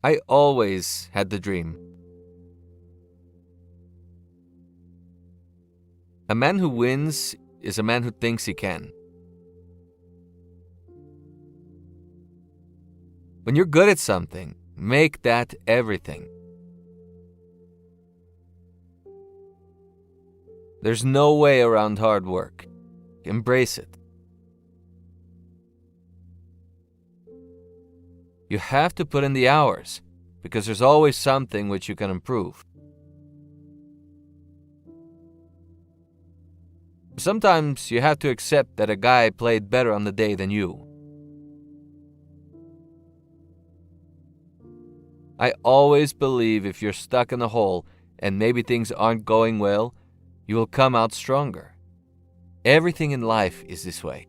I always had the dream. A man who wins is a man who thinks he can. When you're good at something, make that everything. There's no way around hard work. Embrace it. You have to put in the hours, because there's always something which you can improve. Sometimes you have to accept that a guy played better on the day than you. I always believe if you're stuck in a hole and maybe things aren't going well, you will come out stronger. Everything in life is this way.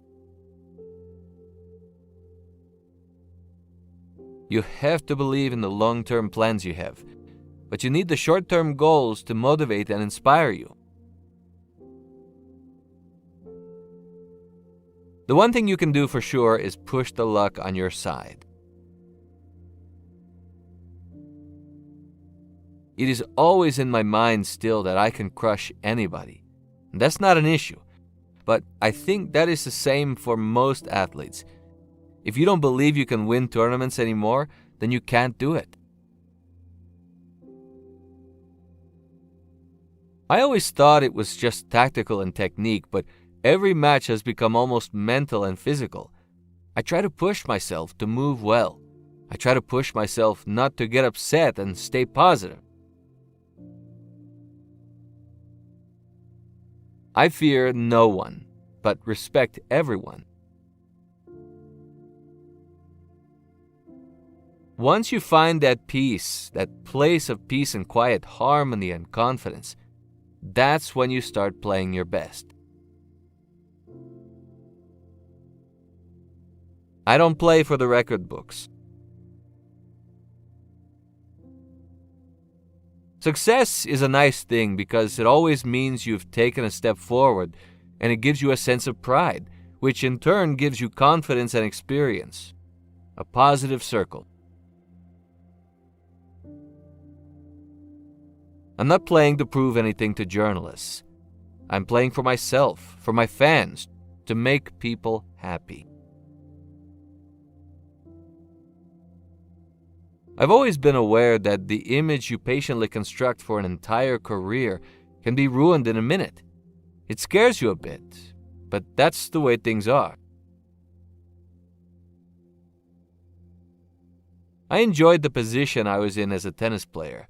You have to believe in the long-term plans you have, but you need the short-term goals to motivate and inspire you. The one thing you can do for sure is push the luck on your side. It is always in my mind still that I can crush anybody. And that's not an issue, but I think that is the same for most athletes. If you don't believe you can win tournaments anymore, then you can't do it. I always thought it was just tactical and technique, but every match has become almost mental and physical. I try to push myself to move well. I try to push myself not to get upset and stay positive. I fear no one, but respect everyone. Once you find that peace, that place of peace and quiet, harmony and confidence, that's when you start playing your best. I don't play for the record books. Success is a nice thing because it always means you've taken a step forward, and it gives you a sense of pride, which in turn gives you confidence and experience. A positive circle. I'm not playing to prove anything to journalists. I'm playing for myself, for my fans, to make people happy. I've always been aware that the image you patiently construct for an entire career can be ruined in a minute. It scares you a bit, but that's the way things are. I enjoyed the position I was in as a tennis player.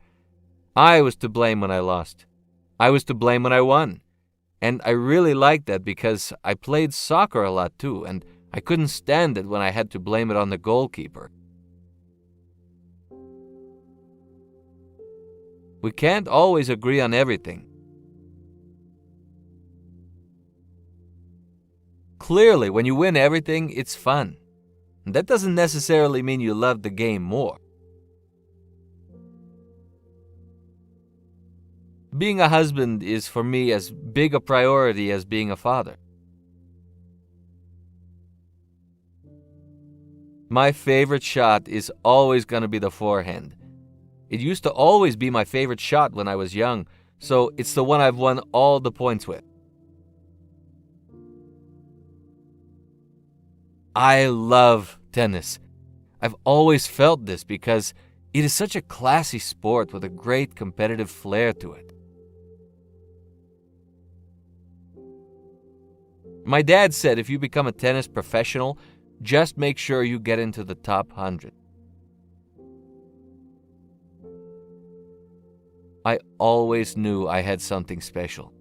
I was to blame when I lost. I was to blame when I won. And I really liked that because I played soccer a lot too, and I couldn't stand it when I had to blame it on the goalkeeper. We can't always agree on everything. Clearly, when you win everything, it's fun. And that doesn't necessarily mean you love the game more. Being a husband is for me as big a priority as being a father. My favorite shot is always going to be the forehand. It used to always be my favorite shot when I was young, so it's the one I've won all the points with. I love tennis. I've always felt this because it is such a classy sport with a great competitive flair to it. My dad said if you become a tennis professional, just make sure you get into the top 100. I always knew I had something special.